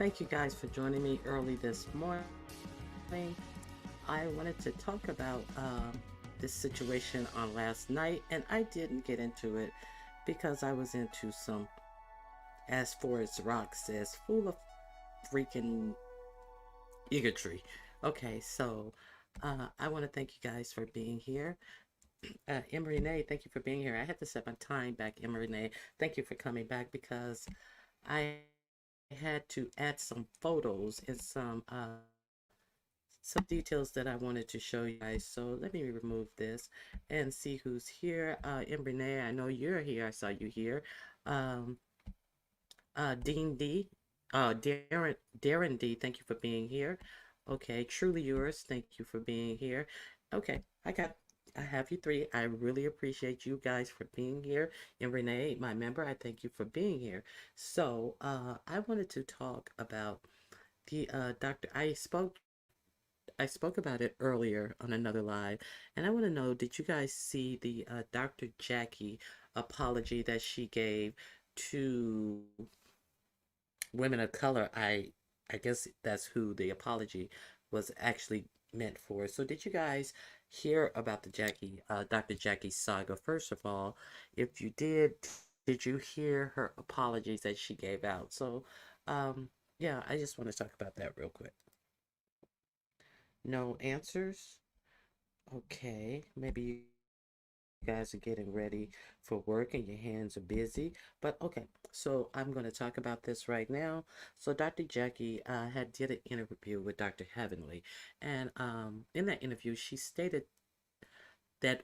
Thank you guys for joining me early this morning. I wanted to talk about this situation on last night, and I didn't get into it because I was into some, as Forrest Rock says, full of freaking bigotry. Okay, so I want to thank you guys for being here. Emery Renee, thank you for being here. I had to set my time back, Emery Renee. Thank you for coming back because I had to add some photos and some details that I wanted to show you guys. So let me remove this and see who's here. Renee, I know you're here. I saw you here. Um, Dean D, Darren D, thank you for being here. Okay, truly yours. Thank you for being here. Okay, I have you three. I really appreciate you guys for being here. And Renee, my member, I thank you for being here. So, I wanted to talk about the doctor. I spoke about it earlier on another live, and I want to know, did you guys see the Dr. Jackie apology that she gave to women of color? I guess that's who the apology was actually meant for. So did you guys hear about the Dr. Jackie saga? First of all, if you did you hear her apologies that she gave out? So, yeah, I just want to talk about that real quick. No answers? Okay, maybe you guys are getting ready for work and your hands are busy. But okay, so I'm going to talk about this right now. So Dr. Jackie had did an interview with Dr. Heavenly, and in that interview, she stated that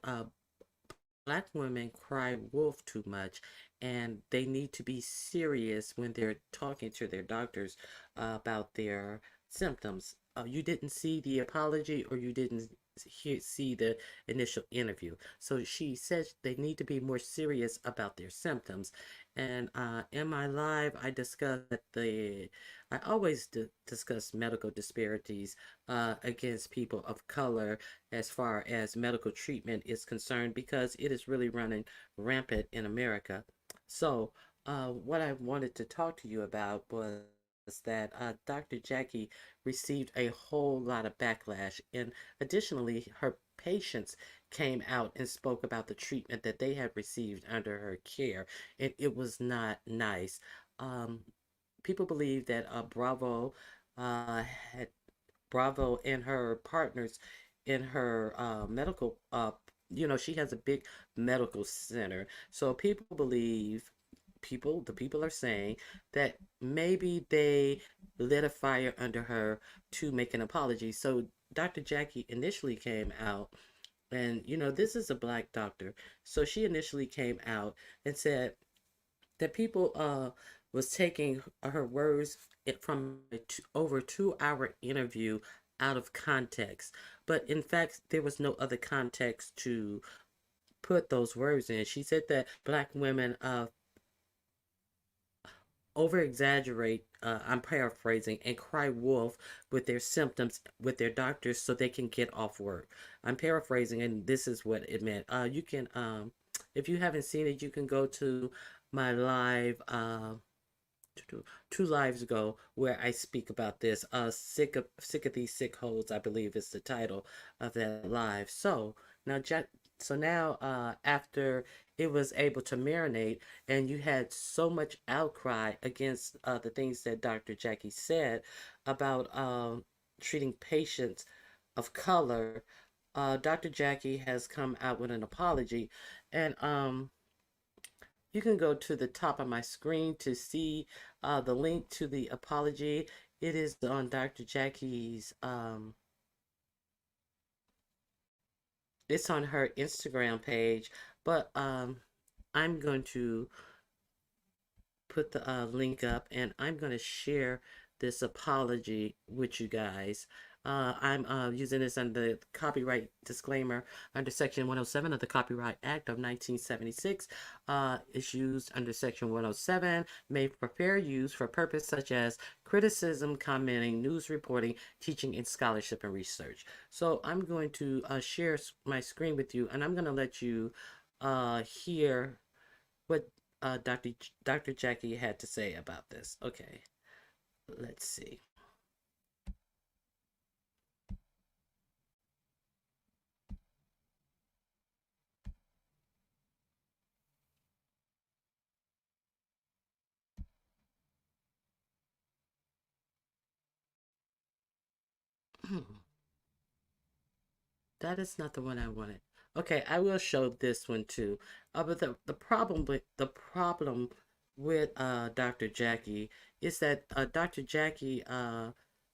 Black women cry wolf too much, and they need to be serious when they're talking to their doctors about their symptoms. You didn't see the apology, or you didn't see the initial interview. So she says they need to be more serious about their symptoms. And in my live, I discussed I always discuss medical disparities against people of color as far as medical treatment is concerned, because it is really running rampant in America. So, what I wanted to talk to you about was that Dr. Jackie received a whole lot of backlash, and additionally, her patients came out and spoke about the treatment that they had received under her care, and it was not nice. Um, People believe that had Bravo and her partners in her medical, she has a big medical center. So the people are saying that maybe they lit a fire under her to make an apology. So Dr. Jackie initially came out, and this is a black doctor. So she initially came out and said that people was taking her words from over 2 hour interview out of context. But in fact, there was no other context to put those words in. She said that black women over exaggerate, I'm paraphrasing, and cry wolf with their symptoms with their doctors so they can get off work. I'm paraphrasing, and this is what it meant. You can, if you haven't seen it, you can go to my live, two lives ago, where I speak about this. Sick of these sick hoes, I believe is the title of that live. Now, so now, after it was able to marinate, and you had so much outcry against the things that Dr. Jackie said about treating patients of color, Dr. Jackie has come out with an apology, and you can go to the top of my screen to see the link to the apology. It is on Dr. Jackie's, it's on her Instagram page, but I'm going to put the link up, and I'm going to share this apology with you guys. I'm using this under the copyright disclaimer under Section 107 of the Copyright Act of 1976. It's used under Section 107, may for fair use for purpose such as criticism, commenting, news reporting, teaching, and scholarship and research. So I'm going to share my screen with you, and I'm going to let you hear what Dr. Jackie had to say about this. Okay, Let's see. That is not the one I wanted. Okay, I will show this one too. But the problem with Dr. Jackie is that Dr. Jackie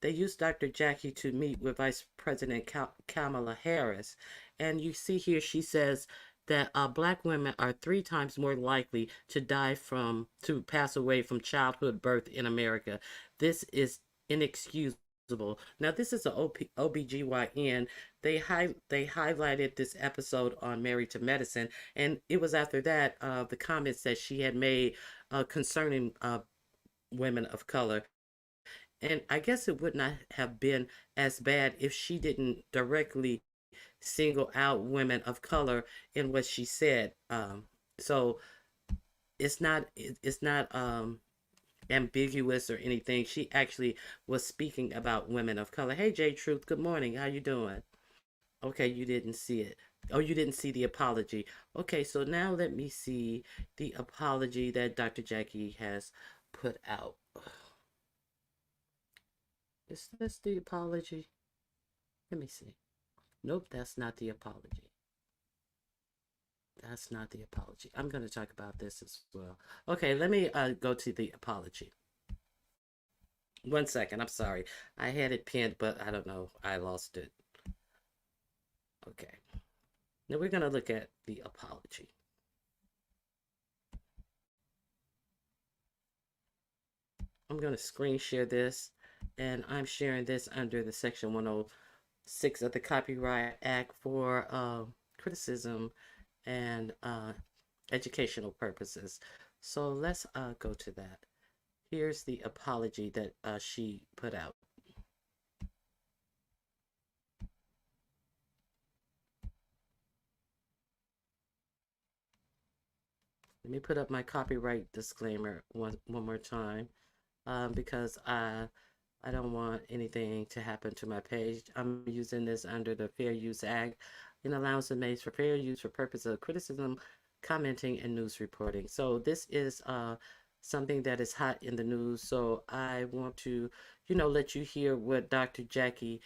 they used Dr. Jackie to meet with Vice President Kamala Harris, and you see here she says that black women are 3 times more likely to pass away from childhood birth in America. This is inexcusable. Now, this is a OBGYN. They highlighted this episode on Married to Medicine, and it was after that the comments that she had made concerning women of color. And I guess it would not have been as bad if she didn't directly single out women of color in what she said. So it's not ambiguous or anything. She actually was speaking about women of color. Hey, J Truth, good morning. How you doing? Okay, you didn't see it. Oh, you didn't see the apology. Okay, so now let me see the apology that Dr. Jackie has put out. Is this the apology? Let me see. Nope, that's not the apology. That's not the apology. I'm going to talk about this as well. Okay, let me go to the apology. 1 second, I'm sorry. I had it pinned, but I don't know. I lost it. Okay. Now we're going to look at the apology. I'm going to screen share this, and I'm sharing this under the Section 106 of the Copyright Act for criticism and educational purposes. So let's go to that. Here's the apology that she put out. Let me put up my copyright disclaimer one more time because I don't want anything to happen to my page. I'm using this under the Fair Use Act and allows it made for fair use for purposes of criticism, commenting, and news reporting. So this is something that is hot in the news. So I want to, let you hear what Dr. Jackie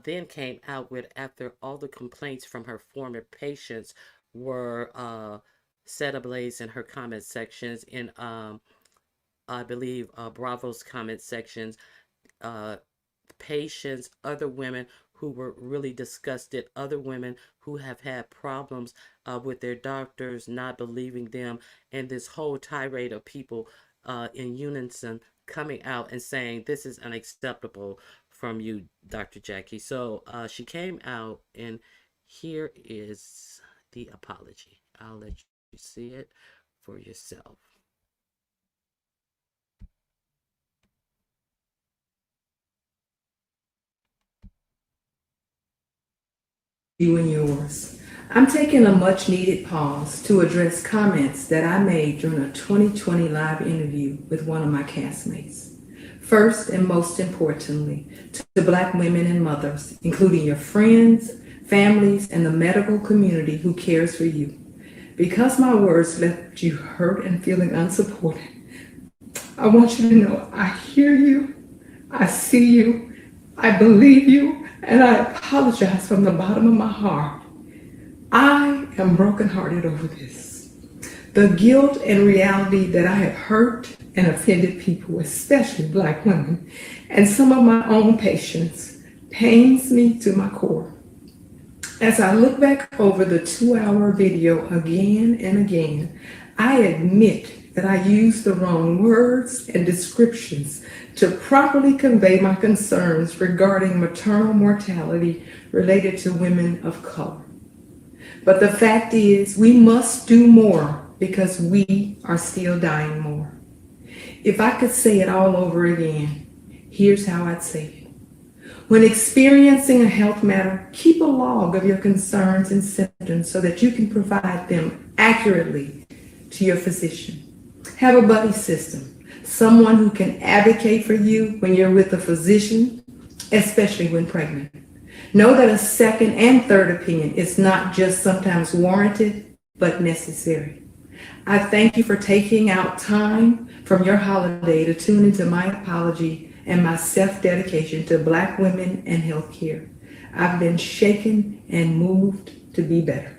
then came out with after all the complaints from her former patients were set ablaze in her comment sections, in I believe Bravo's comment sections. Uh, Patients, other women who were really disgusted, other women who have had problems with their doctors not believing them, and this whole tirade of people in unison coming out and saying this is unacceptable from you, Dr. Jackie. So she came out, and here is the apology. I'll let you see it for yourself. You and yours. I'm taking a much needed pause to address comments that I made during a 2020 live interview with one of my castmates. First and most importantly, to Black women and mothers, including your friends, families, and the medical community who cares for you. Because my words left you hurt and feeling unsupported, I want you to know I hear you, I see you, I believe you, and I apologize from the bottom of my heart. I am brokenhearted over this. The guilt and reality that I have hurt and offended people, especially Black women, and some of my own patients, pains me to my core. As I look back over the 2-hour video again and again, I admit that I used the wrong words and descriptions to properly convey my concerns regarding maternal mortality related to women of color. But the fact is, we must do more because we are still dying more. If I could say it all over again, here's how I'd say it. When experiencing a health matter, keep a log of your concerns and symptoms so that you can provide them accurately to your physician. Have a buddy system. someone who can advocate for you when you're with a physician, especially when pregnant. Know that a second and third opinion is not just sometimes warranted, but necessary. I thank you for taking out time from your holiday to tune into my apology and my self dedication to Black women and healthcare. I've been shaken and moved to be better.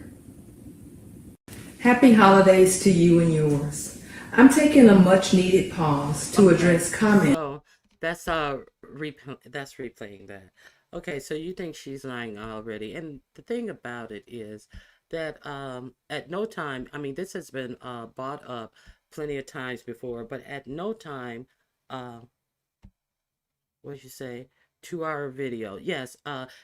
Happy holidays to you and yours. I'm taking a much needed pause to Okay, address comments. so that's replaying that. Okay, so you think she's lying already, and the thing about it is that at no time, I mean, this has been brought up plenty of times before, but at no time, uh, what did you say? 2 hour video. Yes,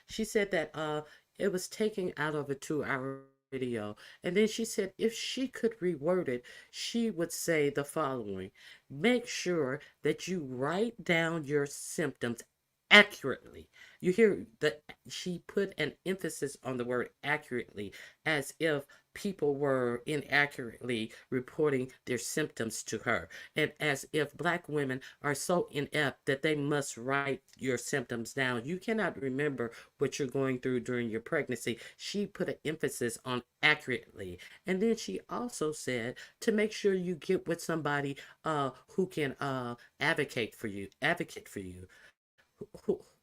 she said that it was taken out of a 2 hour video. And then she said if she could reword it, she would say the following: make sure that you write down your symptoms accurately. You hear that she put an emphasis on the word accurately, as if people were inaccurately reporting their symptoms to her, and as if Black women are so inept that they must write your symptoms down. You cannot remember what you're going through during your pregnancy. She put an emphasis on accurately. And then she also said to make sure you get with somebody who can advocate for you.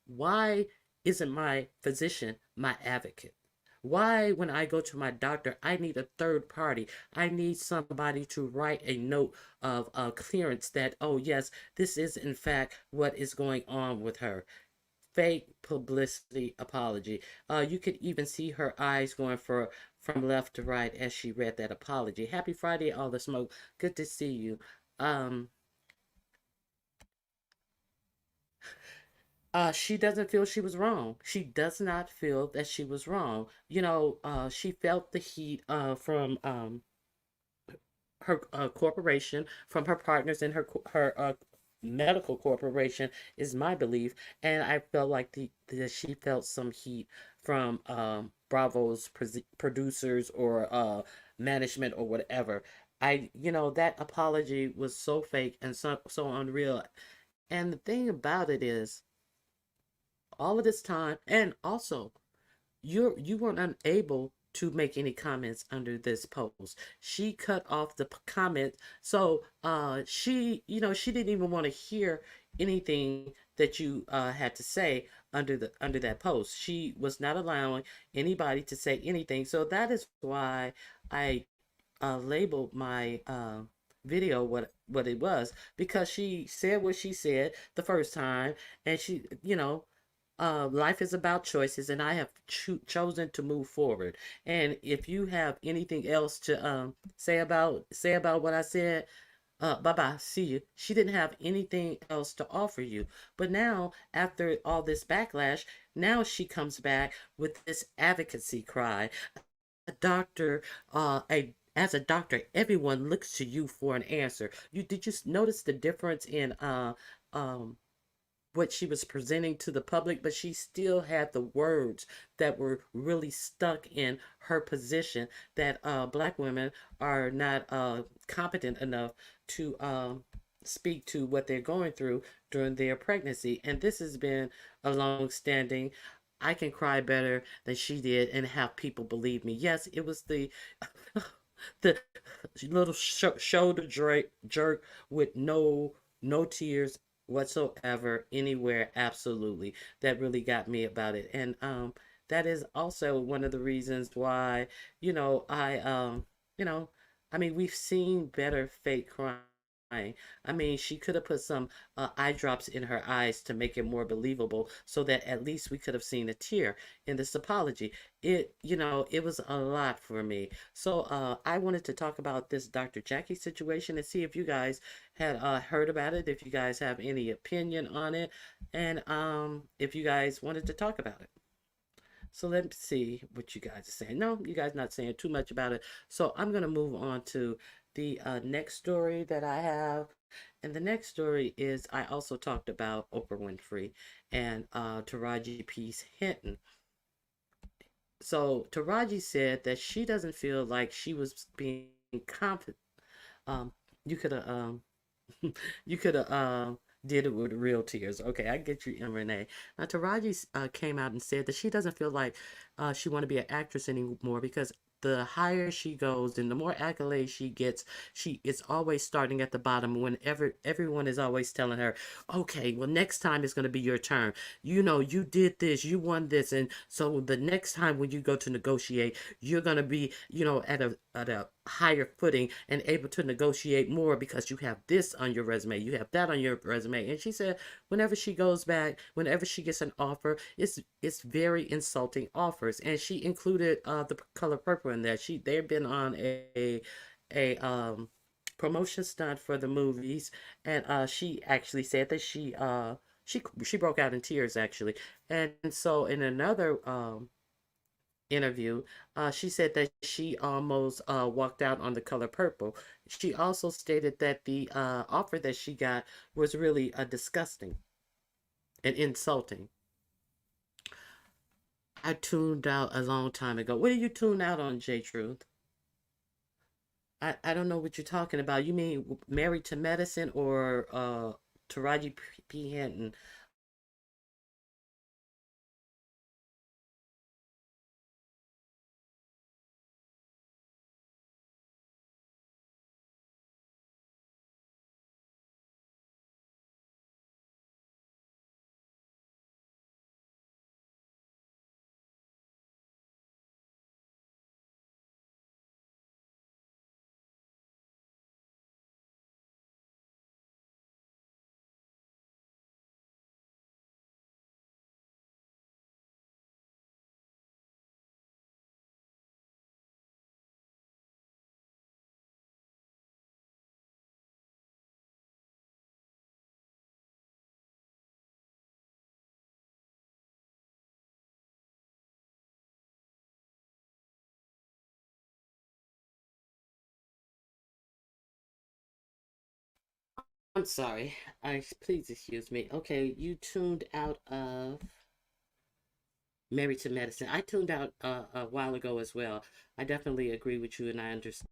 Why isn't my physician my advocate? Why, when I go to my doctor, I need a third party? I need somebody to write a note of clearance that, oh, yes, this is in fact what is going on with her. Fake publicity apology. You could even see her eyes going from left to right as she read that apology. Happy Friday, all the smoke. Good to see you. Um, she doesn't feel she was wrong. She does not feel that she was wrong. She felt the heat from her corporation, from her partners in her medical corporation, is my belief, and I felt like that she felt some heat from Bravo's producers or management or whatever. That apology was so fake and so unreal. And the thing about it is, all of this time, and also you weren't unable to make any comments under this post. She cut off the comment, so she didn't even want to hear anything that you had to say under that post. She was not allowing anybody to say anything. So that is why I labeled my video what it was, because she said what she said the first time, and life is about choices, and I have chosen to move forward. And if you have anything else to say about what I said, bye bye. See you. She didn't have anything else to offer you. But now, after all this backlash, now she comes back with this advocacy cry. A doctor, as a doctor, everyone looks to you for an answer. Did you notice the difference in um what she was presenting to the public, but she still had the words that were really stuck in her position, that Black women are not competent enough to speak to what they're going through during their pregnancy. And this has been a long standing. I can cry better than she did and have people believe me. Yes, it was the the little shoulder jerk with no tears whatsoever anywhere, absolutely, that really got me about it. And that is also one of the reasons why, you know I you know I mean, we've seen better fake crying. I mean, she could have put some eye drops in her eyes to make it more believable, so that at least we could have seen a tear in this apology. It was a lot for me. So I wanted to talk about this Dr. Jackie situation and see if you guys had heard about it, if you guys have any opinion on it, and if you guys wanted to talk about it. So let's see what you guys are saying. No, you guys not saying too much about it. So I'm gonna move on to the next story that I have. And the next story is, I also talked about Oprah Winfrey and Taraji P's Hinton. So Taraji said that she doesn't feel like she was being confident. Um, you could have. You could have did it with real tears. Okay, I get you, M. Renee. Now, Taraji came out and said that she doesn't feel like she want to be an actress anymore because the higher she goes and the more accolades she gets, she is always starting at the bottom. Whenever everyone is always telling her, "Okay, well, next time it's going to be your turn. You know, you did this, you won this, and so the next time when you go to negotiate, you're going to be, at a higher footing and able to negotiate more because you have this on your resume, you have that on your resume." And she said whenever she goes back, whenever she gets an offer, it's very insulting offers. And she included the color purple in there. They've been on a promotion stunt for the movies, and she actually said that she broke out in tears actually. And so in another interview, she said that she almost walked out on the color purple. She also stated that the offer that she got was really disgusting and insulting. I tuned out a long time ago. What did you tune out on, J Truth? I don't know what you're talking about. You mean Married to Medicine or Taraji P. Henson? I'm sorry. Please excuse me. Okay, you tuned out of Married to Medicine. I tuned out a while ago as well. I definitely agree with you, and I understand.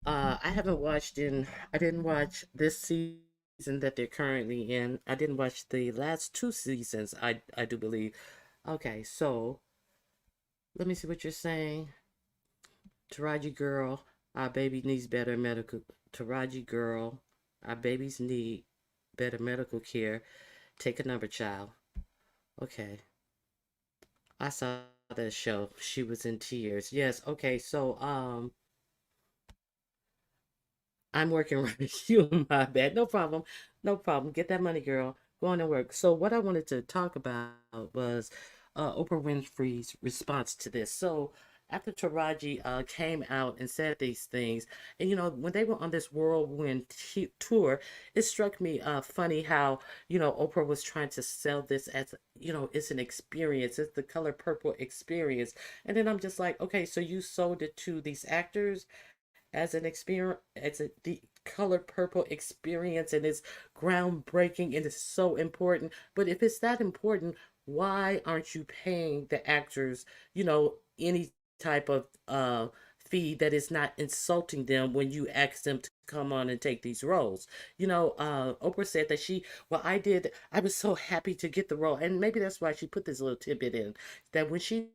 I haven't watched in. I didn't watch this season that they're currently in. I didn't watch the last two seasons. I do believe. Okay, so let me see what you're saying. Taraji girl, our baby needs better medical. Taraji girl, our babies need better medical care. Take a number, child. Okay. I saw that show. She was in tears. Yes, okay, so I'm working right. You my bad. No problem. No problem. Get that money, girl. Go on and work. So what I wanted to talk about was Oprah Winfrey's response to this. So after Taraji came out and said these things, and when they were on this whirlwind tour, it struck me funny how Oprah was trying to sell this as it's an experience, it's the color purple experience, and then I'm just like, okay, so you sold it to these actors as an experience, as the color purple experience, and it's groundbreaking and it's so important. But if it's that important, why aren't you paying the actors any type of fee that is not insulting them when you ask them to come on and take these roles? Oprah said that I was so happy to get the role, and maybe that's why she put this little tidbit in, that when she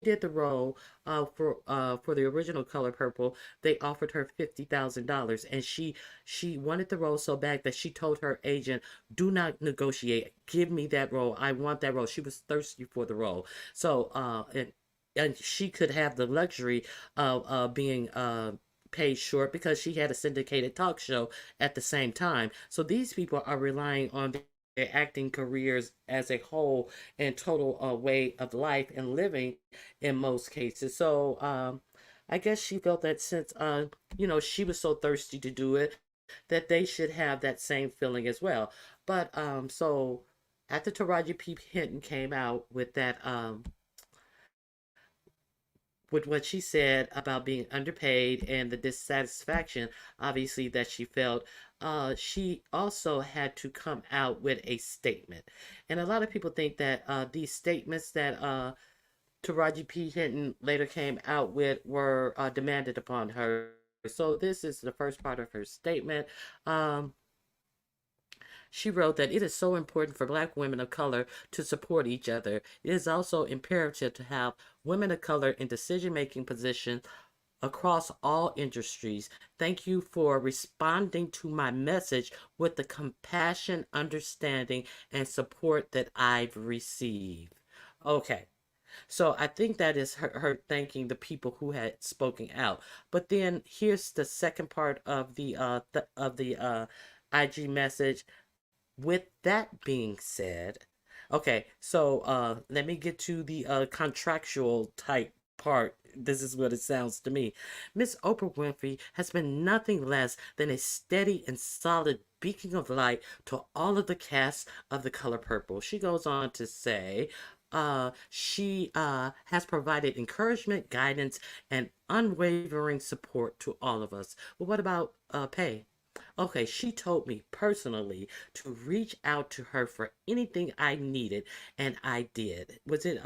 did the role for the original Color Purple, they offered her $50,000, and she wanted the role so bad that she told her agent, "Do not negotiate. Give me that role. I want that role." She was thirsty for the role, so and she could have the luxury of being paid short because she had a syndicated talk show at the same time. So these people are relying on their acting careers as a whole and total way of life and living in most cases. So I guess she felt that since she was so thirsty to do it, that they should have that same feeling as well. But so after Taraji P. Henson came out with what she said about being underpaid and the dissatisfaction, obviously, that she felt, she also had to come out with a statement. And a lot of people think that these statements that Taraji P. Henson later came out with were demanded upon her. So this is the first part of her statement. Um, she wrote that it is so important for Black women of color to support each other. It is also imperative to have women of color in decision making positions across all industries. Thank you for responding to my message with the compassion, understanding, and support that I've received. Okay. So I think that is her thanking the people who had spoken out. But then here's the second part of the IG message. With that being said, okay, so let me get to the contractual type part. This is what it sounds to me. Miss Oprah Winfrey has been nothing less than a steady and solid beacon of light to all of the cast of The Color Purple. She goes on to say, she has provided encouragement, guidance, and unwavering support to all of us. But what about pay? Okay, she told me personally to reach out to her for anything I needed, and I did. Was it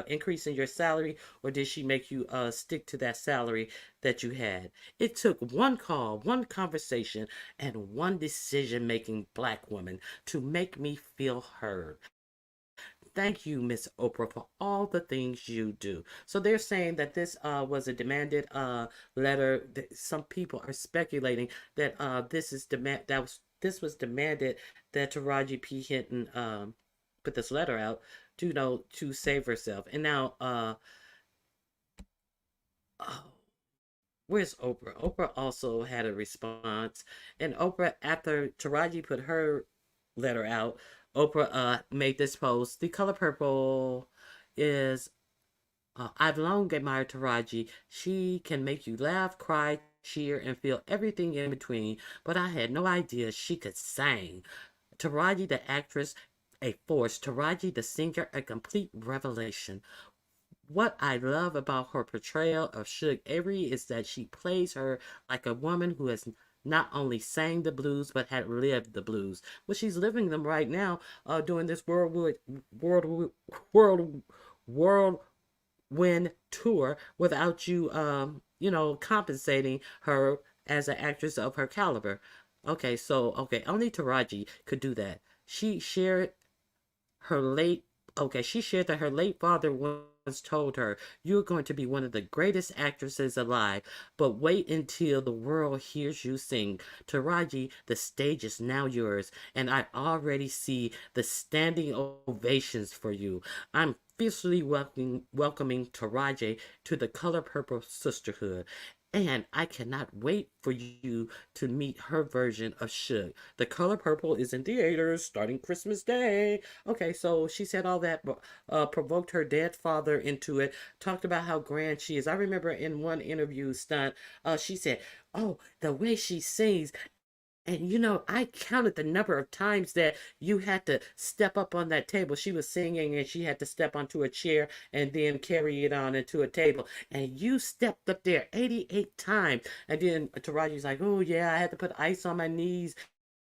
increase in your salary, or did she make you stick to that salary that you had? It took one call, one conversation, and one decision-making Black woman to make me feel heard. Thank you, Miss Oprah, for all the things you do. So they're saying that this was a demanded letter. Some people are speculating that this was demanded that Taraji P. Hinton put this letter out to to save herself. And now oh, where's Oprah? Oprah also had a response, and Oprah, after Taraji put her letter out, Oprah made this post. The color purple is. I've long admired Taraji. She can make you laugh, cry, cheer, and feel everything in between. But I had no idea she could sing. Taraji, the actress, a force. Taraji, the singer, a complete revelation. What I love about her portrayal of Suge Avery is that she plays her like a woman who has not only sang the blues but had lived the blues. Well, she's living them right now, doing this world, world, whirlwind tour without you, compensating her as an actress of her caliber. Okay, so okay, only Taraji could do that. Her late she shared that her late father once told her, "You're going to be one of the greatest actresses alive, but wait until the world hears you sing. Taraji, the stage is now yours, and I already see the standing ovations for you. I'm fiercely welcoming Taraji to the Color Purple Sisterhood. And I cannot wait for you to meet her version of Suge. The Color Purple is in theaters starting Christmas Day." Okay, so she said all that, provoked her dead father into it, talked about how grand she is. I remember in one interview stunt, she said, "Oh, the way she sings." And I counted the number of times that you had to step up on that table. She was singing and she had to step onto a chair and then carry it on into a table. And you stepped up there 88 times. And then Taraji's like, "Oh, yeah, I had to put ice on my knees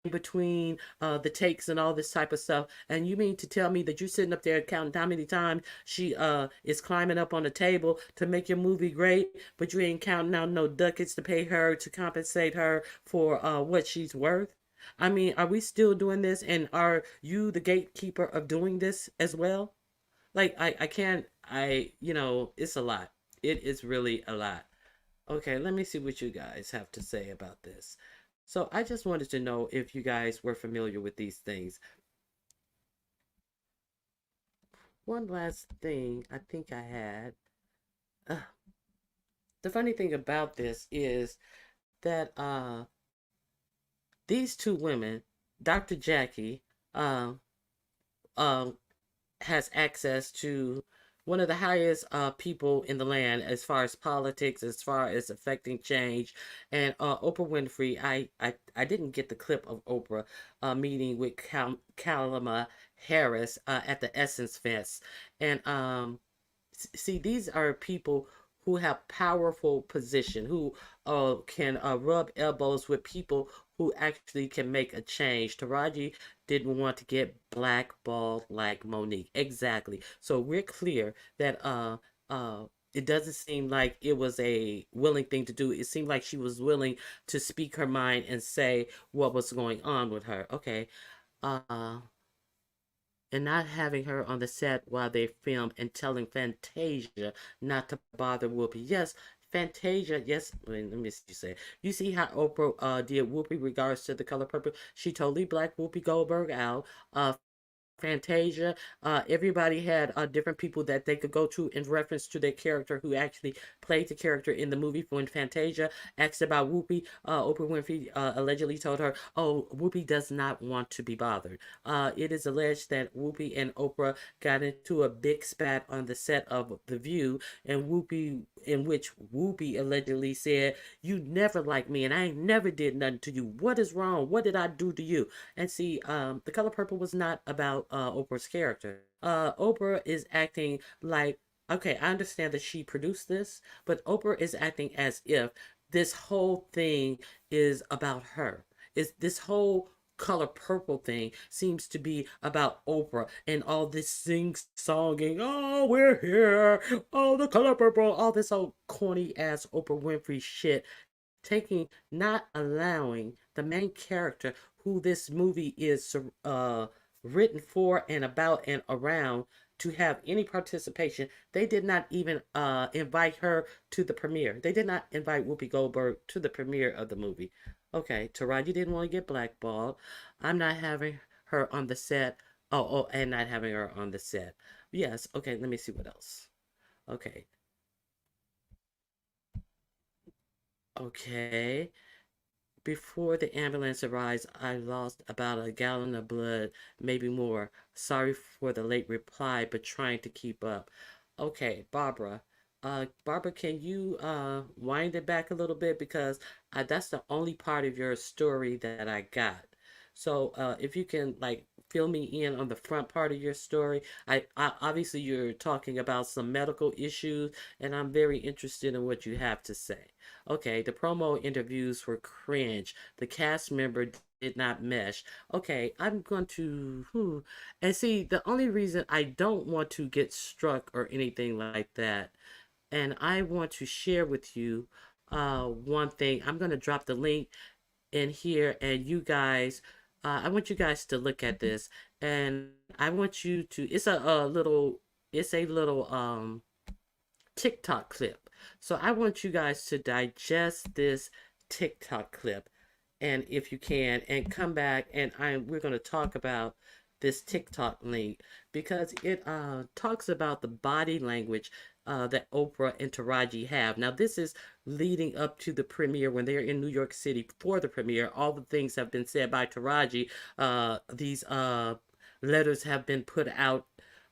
in between the takes and all this type of stuff." And you mean to tell me that you're sitting up there counting how many times she is climbing up on the table to make your movie great, but you ain't counting out no ducats to pay her to compensate her for what she's worth? I mean, are we still doing this? And are you the gatekeeper of doing this as well? Like, I can't, it's a lot. It is really a lot. Okay, let me see what you guys have to say about this. So I just wanted to know if you guys were familiar with these things. One last thing I think I had. Uh, the funny thing about this is that these two women, Dr. Jackie, um, um, has access to one of the highest people in the land as far as politics, as far as affecting change. And Oprah Winfrey, I didn't get the clip of Oprah meeting with Kalama Harris at the Essence Fest. And see, these are people who have powerful position, who can rub elbows with people who actually can make a change. Taraji didn't want to get blackballed like Monique. Exactly. So we're clear that it doesn't seem like it was a willing thing to do. It seemed like she was willing to speak her mind and say what was going on with her. Okay. Uh, and not having her on the set while they film and telling Fantasia not to bother Whoopi. Yes, Fantasia, yes, wait, let me see, say. You see how Oprah did Whoopi regards to the color purple? She totally blacked Whoopi Goldberg out. Fantasia. Everybody had different people that they could go to in reference to their character who actually played the character in the movie. When Fantasia asked about Whoopi, Oprah Winfrey allegedly told her, "Oh, Whoopi does not want to be bothered." It is alleged that Whoopi and Oprah got into a big spat on the set of The View, and Whoopi, in which Whoopi allegedly said, "You never liked me, and I ain't never did nothing to you. What is wrong? What did I do to you?" And see, The Color Purple was not about Oprah's character. Oprah is acting like, okay, I understand that she produced this, but Oprah is acting as if this whole thing is about her. Is this whole color purple thing seems to be about Oprah and all this sing songing, oh, we're here, oh, the color purple, all this old corny ass Oprah Winfrey shit, taking, not allowing the main character who this movie is written for and about and around to have any participation. They did not even invite her to the premiere. They did not invite Whoopi Goldberg to the premiere of the movie. Okay, Taraji didn't want to get blackballed. I'm not having her on the set. And not having her on the set. Yes, okay, let me see what else. Okay, okay. Before the ambulance arrives, I lost about a gallon of blood, maybe more. Sorry for the late reply, but trying to keep up. Okay, Barbara. Barbara, can you wind it back a little bit because that's the only part of your story that I got. So, if you can like fill me in on the front part of your story, I obviously you're talking about some medical issues, and I'm very interested in what you have to say. Okay, the promo interviews were cringe. The cast member did not mesh. Okay, I'm going to. And see, the only reason I don't want to get struck or anything like that, and I want to share with you one thing. I'm going to drop the link in here, and you guys, I want you guys to look at this, and I want you to. It's a little. It's a little TikTok clip. So I want you guys to digest this TikTok clip, and if you can, and come back, and we're going to talk about this TikTok link because it talks about the body language that Oprah and Taraji have. Now, this is leading up to the premiere when they're in New York City for the premiere. All the things have been said by Taraji. These letters have been put out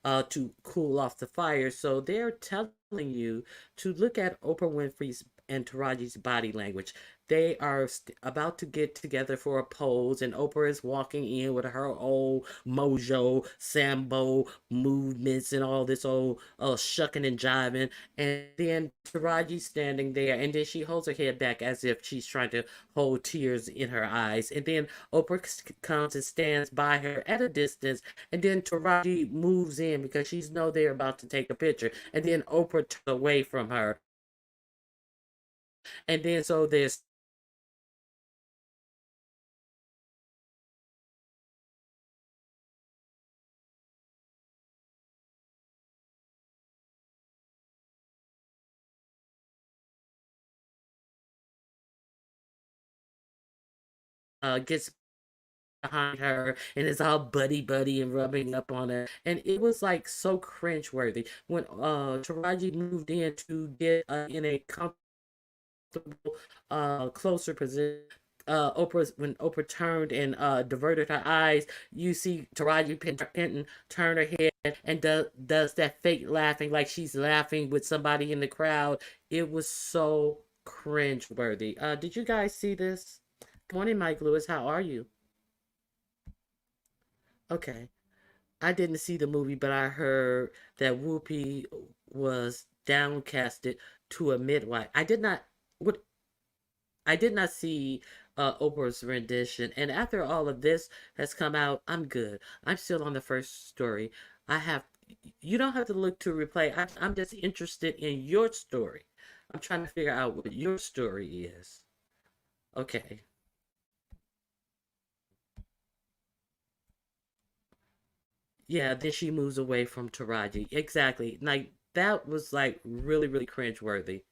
to cool off the fire. So they're telling you to look at Oprah Winfrey's and Taraji's body language. They are about to get together for a pose, and Oprah is walking in with her old mojo, sambo movements, and all this old shucking and jiving. And then Taraji's standing there, and then she holds her head back as if she's trying to hold tears in her eyes. And then Oprah comes and stands by her at a distance, and then Taraji moves in because she's know they're about to take a picture. And then Oprah turns away from her. And then so there's gets behind her and it's all buddy buddy and rubbing up on her. And it was like so cringe worthy when Taraji moved in to get in a comfortable closer position. When Oprah turned and diverted her eyes, you see Taraji Penton turn her head and does that fake laughing like she's laughing with somebody in the crowd. It was so cringe worthy. Did you guys see this? Good morning, Mike Lewis. How are you? Okay. I didn't see the movie, but I heard that Whoopi was downcasted to a midwife. What I did not see Oprah's rendition, and after all of this has come out, I'm good. I'm still on the first story. I have You don't have to look to replay. I'm just interested in your story. I'm trying to figure out what your story is. Okay. Yeah, then she moves away from Taraji. Exactly. Like that was like really, really cringeworthy.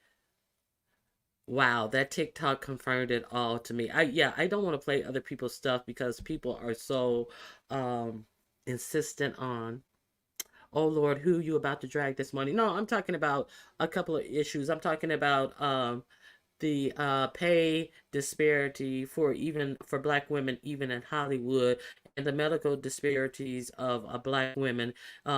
Wow, that TikTok confirmed it all to me. I don't want to play other people's stuff because people are so um insistent on, oh Lord, who you about to drag this money. No, I'm talking about a couple of issues. I'm talking about the pay disparity for even for black women even in Hollywood, and the medical disparities of black women,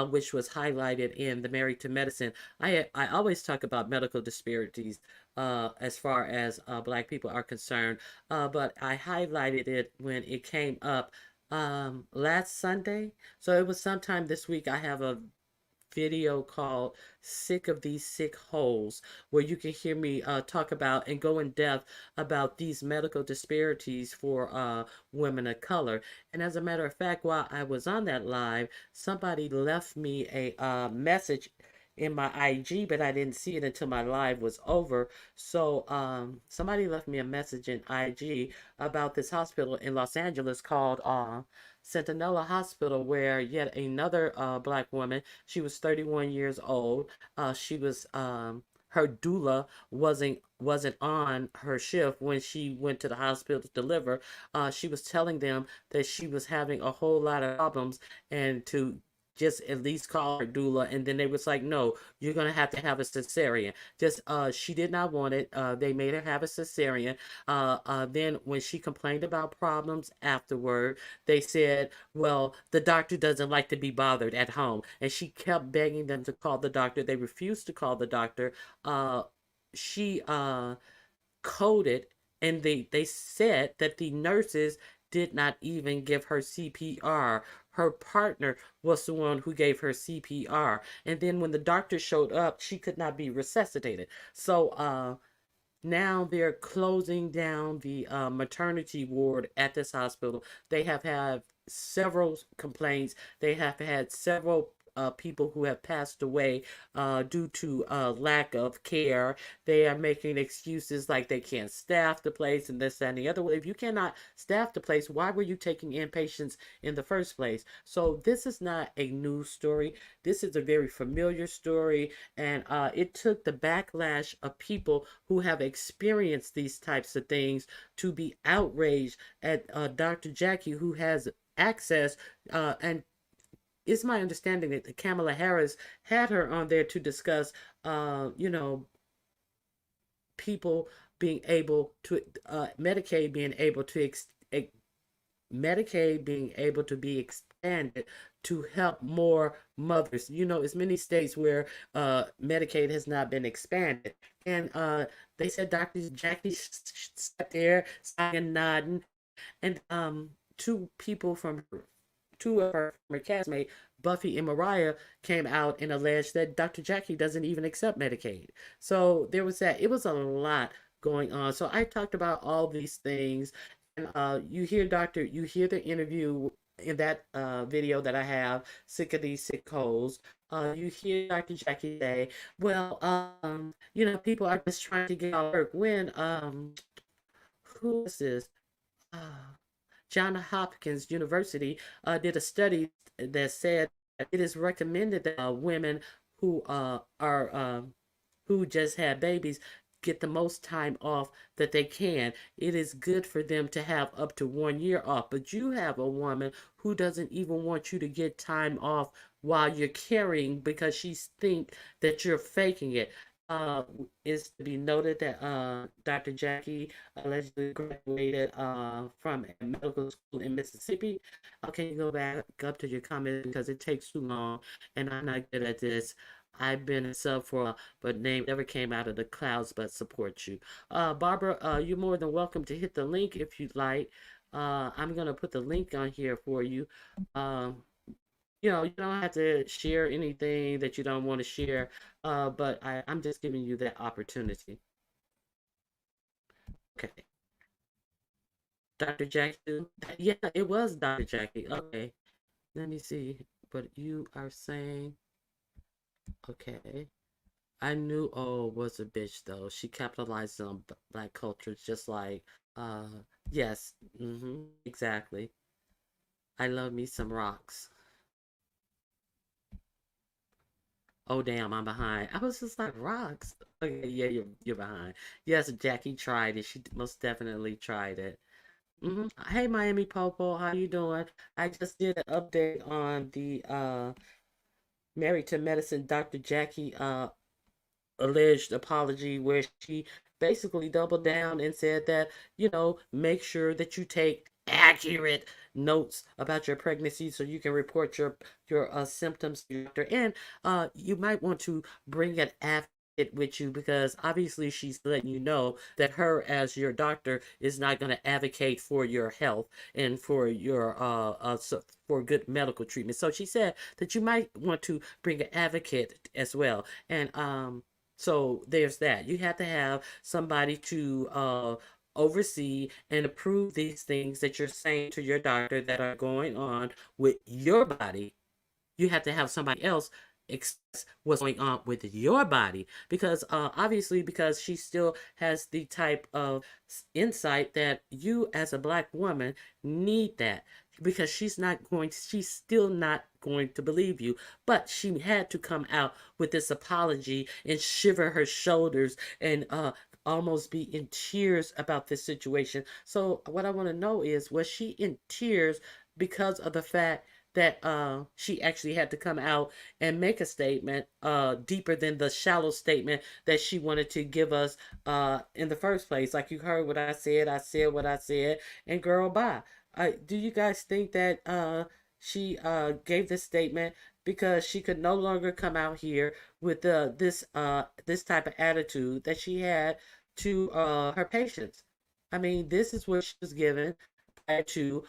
which was highlighted in the Married to Medicine. I always talk about medical disparities as far as black people are concerned, but I highlighted it when it came up last Sunday. So it was sometime this week. I have a video called Sick of These Sick Holes, where you can hear me talk about and go in depth about these medical disparities for women of color. And as a matter of fact, while I was on that live, somebody left me a message in my IG, but I didn't see it until my live was over. So somebody left me a message in IG about this hospital in Los Angeles called Centinela Hospital, where yet another black woman, she was 31 years old. She was her doula wasn't on her shift when she went to the hospital to deliver. She was telling them that she was having a whole lot of problems and to just at least call her doula, and then they was like, no, you're gonna have to have a cesarean. Just she did not want it. They made her have a cesarean. Then when she complained about problems afterward, they said, well, the doctor doesn't like to be bothered at home. And she kept begging them to call the doctor. They refused to call the doctor. She coded, and they said that the nurses did not even give her CPR. Her partner was the one who gave her CPR. And then when the doctor showed up, she could not be resuscitated. So now they're closing down the maternity ward at this hospital. They have had several complaints. They have had several people who have passed away due to lack of care. They are making excuses like they can't staff the place and this, that, and the other. Well, if you cannot staff the place, why were you taking in patients in the first place? So this is not a new story. This is a very familiar story, and it took the backlash of people who have experienced these types of things to be outraged at Dr. Jackie, who has access, and it's my understanding that Kamala Harris had her on there to discuss, you know, people being able to, Medicaid being able to Medicaid being able to be expanded to help more mothers. You know, it's many states where Medicaid has not been expanded. And they said Dr. Jackie sat there, sighing and nodding, and two people from two of her former castmates, Buffy and Mariah, came out and alleged that Dr. Jackie doesn't even accept Medicaid. So there was that. It was a lot going on. So I talked about all these things, and you hear the interview in that video that I have, Sick of These Sick Holes. You hear Dr. Jackie say, well, people are just trying to get out work. When, who is this? Uh, Johns Hopkins University did a study that said that it is recommended that women who are who just had babies get the most time off that they can. It is good for them to have up to 1 year off. But you have a woman who doesn't even want you to get time off while you're carrying because she think that you're faking it. Uh, is to be noted that Dr. Jackie allegedly graduated from a medical school in Mississippi. Can you go back up to your comment because it takes too long and I'm not good at this. I've been a sub for a while, but name never came out of the clouds but support you. Barbara, you're more than welcome to hit the link if you'd like. I'm gonna put the link on here for you. Um, you don't have to share anything that you don't want to share, but I'm just giving you that opportunity. Okay. Dr. Jackie? Yeah, it was Dr. Jackie. Okay. Let me see what you are saying. Okay. I knew O was a bitch though. She capitalized on black culture just like uh yes, exactly. I love me some rocks. Oh damn, I'm behind. I was just like rocks. Okay, yeah, you're behind. Yes, Jackie tried it. She most definitely tried it. Hey Miami Popo, how you doing? I just did an update on the Married to Medicine Dr. Jackie alleged apology where she basically doubled down and said that, make sure that you take accurate notes about your pregnancy so you can report your symptoms to your doctor. And you might want to bring an advocate with you because obviously she's letting you know that her as your doctor is not going to advocate for your health and for your for good medical treatment. So she said that you might want to bring an advocate as well. And so there's that. You have to have somebody to oversee and approve these things that you're saying to your doctor that are going on with your body. You have to have somebody else express what's going on with your body because obviously because she still has the type of insight that you as a black woman need that because she's still not going to believe you, but she had to come out with this apology and shiver her shoulders and almost be in tears about this situation. So what I want to know is, was she in tears because of the fact that she actually had to come out and make a statement deeper than the shallow statement that she wanted to give us in the first place? Like you heard what I said what I said, and girl, bye. Do you guys think that she gave this statement because she could no longer come out here with this type of attitude that she had to her patients? I mean, this is what she was given prior to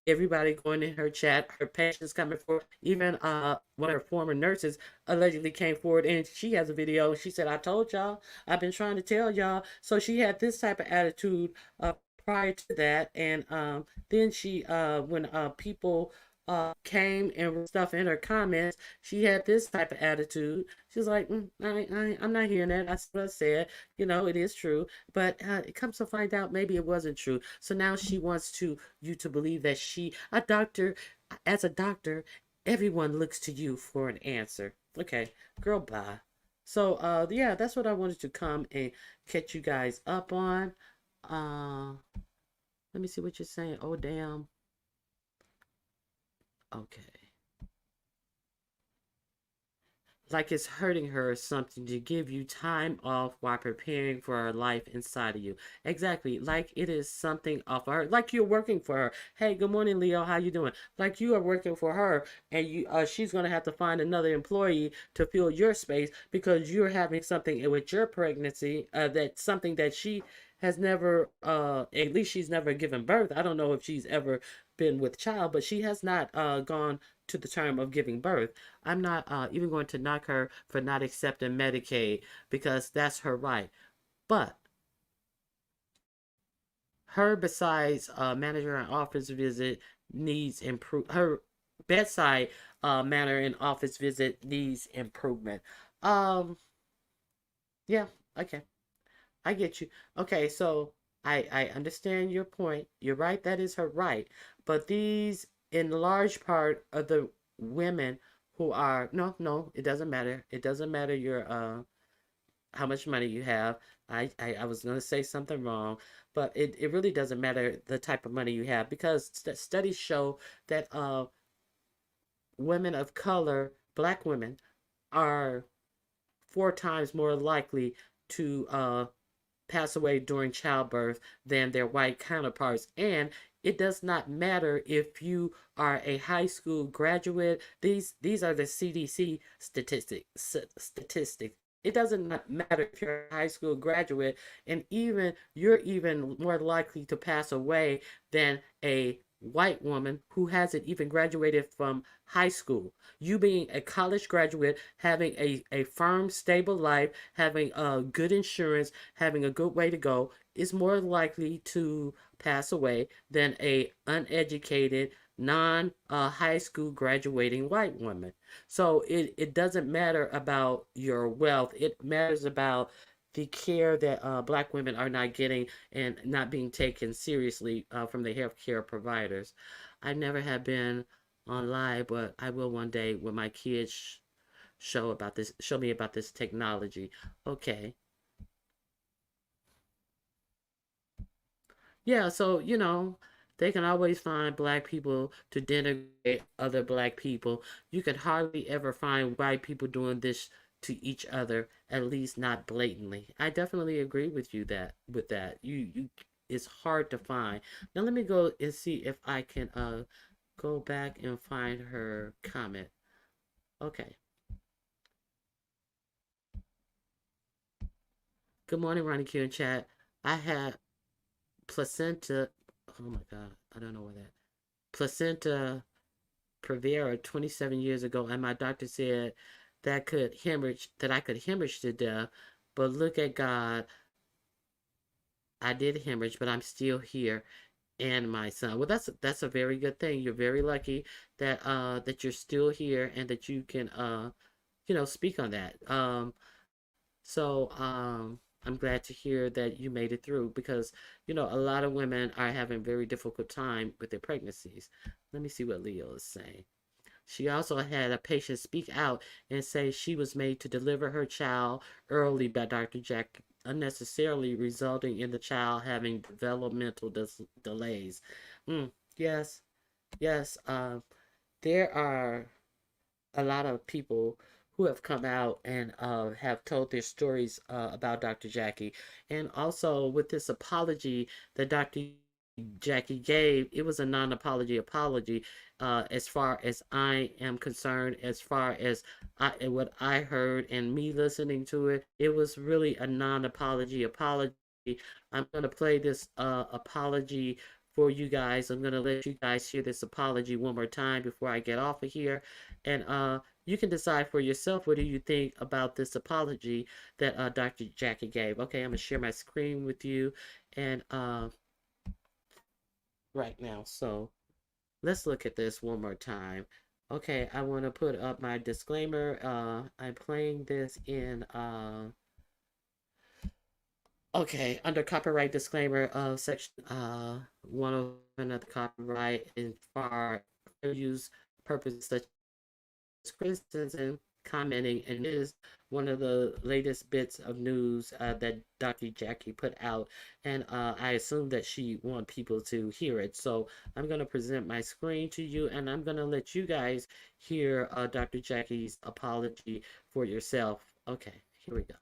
everybody going in her chat, her patients coming forward. Even one of her former nurses allegedly came forward and she has a video. She said, I told y'all, I've been trying to tell y'all. So she had this type of attitude prior to that. And then when people came and wrote stuff in her comments, she had this type of attitude. She's like, I'm not hearing that. That's what I said. It is true. But it comes to find out maybe it wasn't true. So now she wants you to believe that as a doctor, everyone looks to you for an answer. Okay, girl, bye. So yeah, that's what I wanted to come and catch you guys up on. Uh Let me see what you're saying. Oh damn. Okay. Like it's hurting her or something to give you time off while preparing for her life inside of you. Exactly. Like it is something off of her. Like you're working for her. Hey, good morning, Leo. How you doing? Like you are working for her, and she's gonna have to find another employee to fill your space because you're having something with your pregnancy. That's something that she has never. At least she's never given birth. I don't know if she's ever been with child, but she has not gone to the term of giving birth. I'm not even going to knock her for not accepting Medicaid because that's her right. But her, besides manager and office visit, needs improve. Her bedside manner and office visit needs improvement. Um, yeah, okay, I get you. Okay, so I understand your point. You're right. That is her right. But these, in large part, of the women who are no, it doesn't matter. It doesn't matter your how much money you have. I was gonna say something wrong, but it really doesn't matter the type of money you have because studies show that women of color, black women, are 4 times more likely to pass away during childbirth than their white counterparts. And it does not matter if you are a high school graduate. These are the CDC statistics. It doesn't matter if you're a high school graduate, and you're even more likely to pass away than a white woman who hasn't even graduated from high school. You being a college graduate, having a firm, stable life, having good insurance, having a good way to go, is more likely to pass away than a uneducated non high school graduating white women. So it doesn't matter about your wealth, it matters about the care that black women are not getting and not being taken seriously from the healthcare providers. I never have been on live, but I will one day when my kids show me about this technology. Okay. Yeah, so they can always find black people to denigrate other black people. You can hardly ever find white people doing this to each other, at least not blatantly. I definitely agree with you that with that. You it's hard to find. Now let me go and see if I can go back and find her comment. Okay. Good morning, Ronnie Q in chat. I had placenta. Oh my God, I don't know where that placenta previa 27 years ago, and my doctor said that I could hemorrhage to death. But look at God, I did hemorrhage, but I'm still here, and my son. Well, that's a very good thing. You're very lucky that you're still here and that you can speak on that. So I'm glad to hear that you made it through because a lot of women are having very difficult time with their pregnancies. Let me see what Leo is saying. She also had a patient speak out and say she was made to deliver her child early by Dr. Jack, unnecessarily resulting in the child having developmental delays. Yes, yes. There are a lot of people who have come out and have told their stories about Dr. Jackie. And also with this apology that Dr. Jackie gave, it was a non-apology apology. As far as I am concerned, as far as what I heard and me listening to it, it was really a non-apology apology. I'm gonna play this apology for you guys. I'm gonna let you guys hear this apology one more time before I get off of here, and you can decide for yourself what do you think about this apology that Dr. Jackie gave. Okay, I'm gonna share my screen with you, and right now. So let's look at this one more time. Okay, I want to put up my disclaimer. I'm playing this in okay, under copyright disclaimer of section 107 of the copyright and for use purposes such as criticism, commenting, and is one of the latest bits of news that Dr. Jackie put out, and I assume that she want people to hear it. So I'm going to present my screen to you, and I'm going to let you guys hear Dr. Jackie's apology for yourself. Okay, here we go.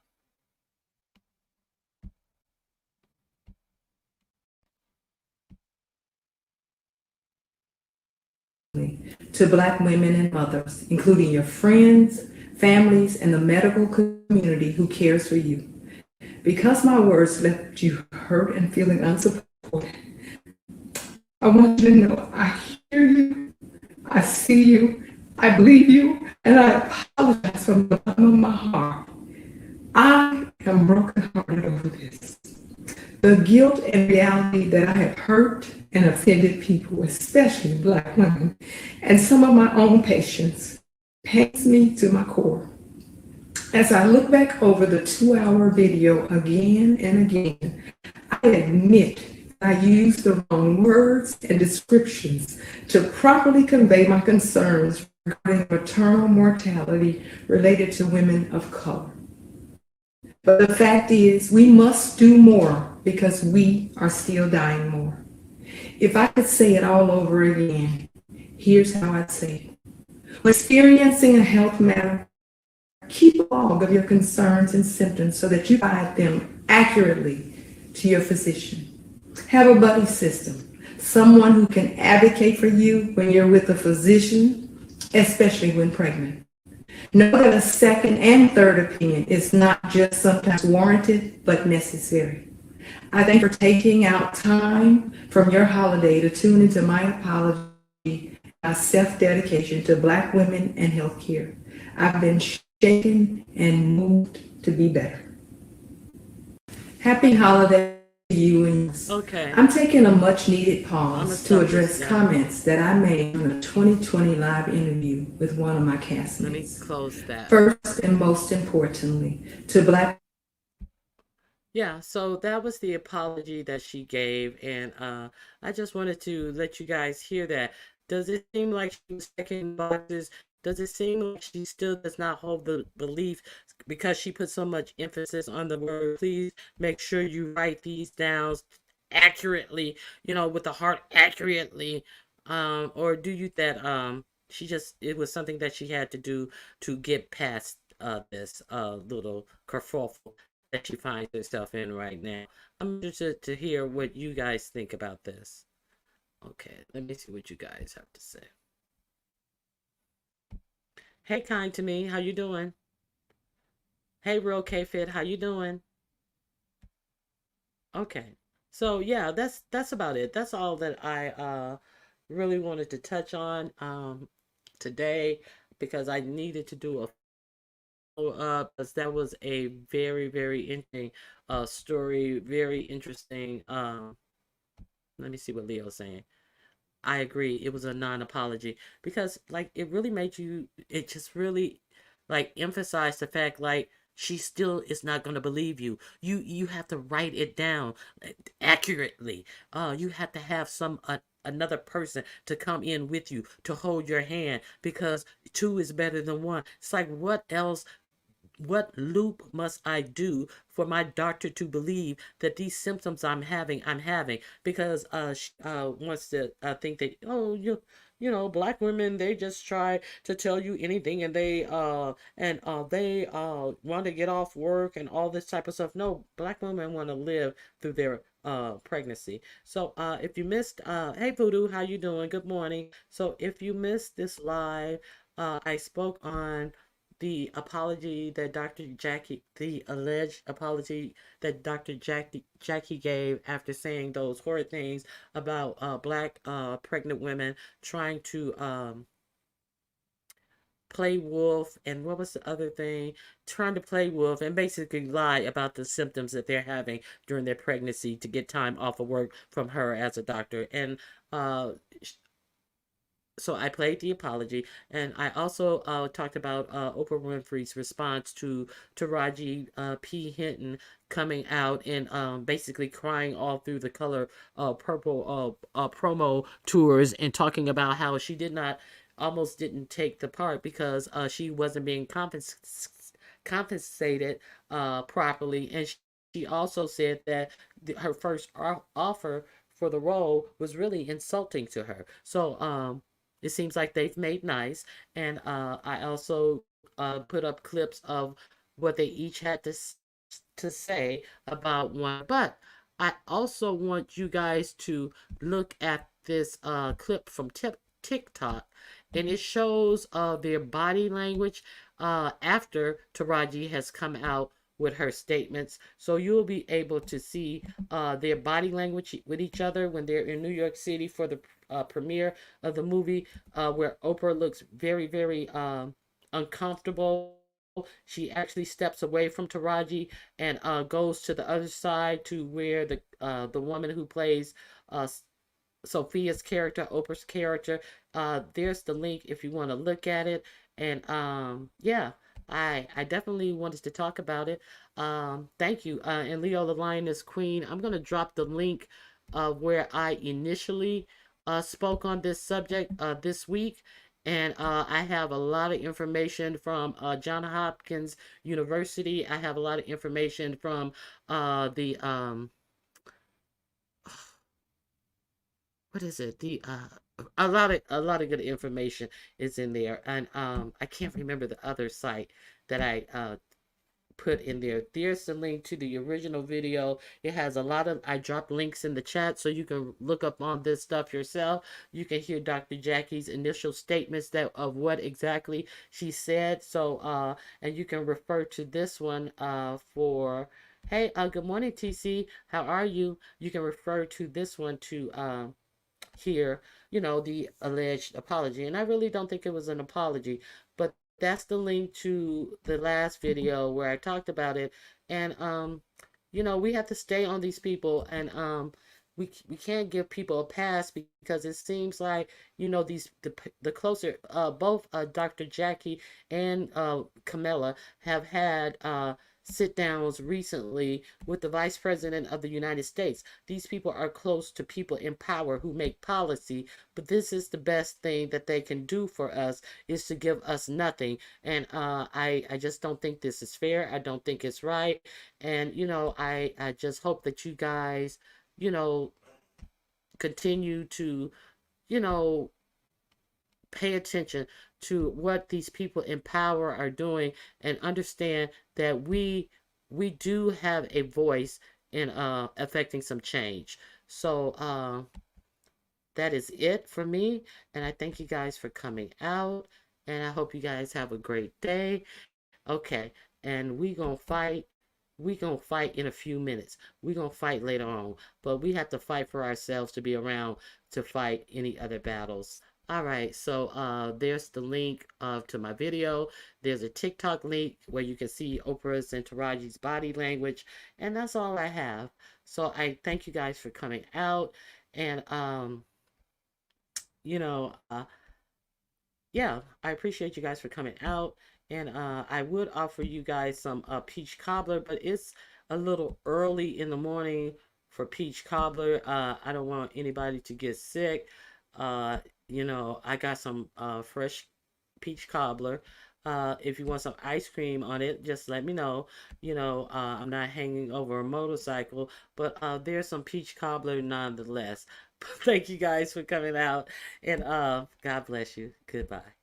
To Black women and mothers, including your friends, families, and the medical community who cares for you. Because my words left you hurt and feeling unsupported, I want you to know I hear you, I see you, I believe you, and I apologize from the bottom of my heart. I am brokenhearted over this. The guilt and reality that I have hurt and offended people, especially Black women, and some of my own patients, pains me to my core. As I look back over the 2-hour video again and again, I admit I used the wrong words and descriptions to properly convey my concerns regarding maternal mortality related to women of color. But the fact is, we must do more because we are still dying more. If I could say it all over again, here's how I'd say it. When experiencing a health matter, keep a log of your concerns and symptoms so that you guide them accurately to your physician. Have a buddy system, someone who can advocate for you when you're with a physician, especially when pregnant. Know that a second and third opinion is not just sometimes warranted, but necessary. I thank you for taking out time from your holiday to tune into my apology, my self-dedication to Black women and healthcare. I've been shaken and moved to be better. Happy holidays you and yours. Okay, I'm taking a much needed I'm gonna pause to stop this address now. comments that I made in a 2020 live interview with one of my Let me castmates. close that. First and most importantly, to Black. Yeah, so that was the apology that she gave, and I just wanted to let you guys hear that. Does it seem like she was checking boxes? Does it seem like she still does not hold the belief because she put so much emphasis on the word? Please make sure you write these down accurately, with the heart accurately. Or do you that she just it was something that she had to do to get past this little kerfuffle that she finds herself in right now. I'm interested to hear what you guys think about this. Okay, let me see what you guys have to say. Hey, kind to me, how you doing? Hey, real K Fit, how you doing? Okay, so yeah, that's about it. That's all that I really wanted to touch on today because I needed to do a follow up because that was a very interesting story, very interesting. Let me see what Leo's saying. I agree. It was a non-apology because like it really made you it just really like emphasized the fact like she still is not going to believe you. You have to write it down accurately. You have to have another person to come in with you to hold your hand because two is better than one. It's like what loop must I do for my doctor to believe that these symptoms I'm having? Because she wants to think that black women they just try to tell you anything and they want to get off work and all this type of stuff. No, black women want to live through their pregnancy. So if you missed hey Voodoo, how you doing? Good morning. So if you missed this live, I spoke on the apology that the alleged apology that Jackie gave after saying those horrid things about black pregnant women trying to play wolf, and what was the other thing? Trying to play wolf and basically lie about the symptoms that they're having during their pregnancy to get time off of work from her as a doctor. And uh, so I played the apology, and I also talked about Oprah Winfrey's response to Taraji P. Hinton coming out and basically crying all through the Color Purple promo tours and talking about how she did not almost didn't take the part because she wasn't being compensated properly, and she also said that her first offer for the role was really insulting to her. So it seems like they've made nice. And I also put up clips of what they each had to say about one. But I also want you guys to look at this clip from TikTok, and it shows their body language after Taraji has come out with her statements. So you'll be able to see their body language with each other when they're in New York City for the premiere of the movie, where Oprah looks very uncomfortable. She actually steps away from Taraji and goes to the other side to where the woman who plays uh, Sophia's character, Oprah's character. There's the link if you want to look at it. And yeah, I definitely wanted to talk about it. Thank you. And Leo the Lioness Queen, I'm gonna drop the link of where I initially spoke on this subject this week. And I have a lot of information from Johns Hopkins University. I have a lot of information from the what is it? The a lot of good information is in there, and I can't remember the other site that I put in there. There's the link to the original video. It has a lot of I dropped links in the chat so you can look up on this stuff yourself. You can hear Dr. Jackie's initial statements that of what exactly she said. So and you can refer to this one for hey, good morning TC. How are you? You can refer to this one to hear, the alleged apology. And I really don't think it was an apology, but that's the link to the last video where I talked about it. And we have to stay on these people, and we can't give people a pass because it seems like the closer both Dr. Jackie and Camilla have had sit downs recently with the Vice President of the United States. These people are close to people in power who make policy, but this is the best thing that they can do for us, is to give us nothing. And I just don't think this is fair. I don't think it's right. And I just hope that you guys, you know, continue to, you know, pay attention to what these people in power are doing, and understand that we do have a voice in affecting some change. So that is it for me, and I thank you guys for coming out, and I hope you guys have a great day. Okay, and we gonna fight in a few minutes. We gonna fight later on, but we have to fight for ourselves to be around to fight any other battles. All right, so there's the link to my video. There's a TikTok link where you can see Oprah's and Taraji's body language, and that's all I have. So I thank you guys for coming out, and you know, uh, yeah, I appreciate you guys for coming out. And I would offer you guys some peach cobbler, but it's a little early in the morning for peach cobbler. I don't want anybody to get sick. Uh, I got some fresh peach cobbler. If you want some ice cream on it, just let me know. I'm not hanging over a motorcycle, but there's some peach cobbler nonetheless. Thank you guys for coming out, and God bless you. Goodbye.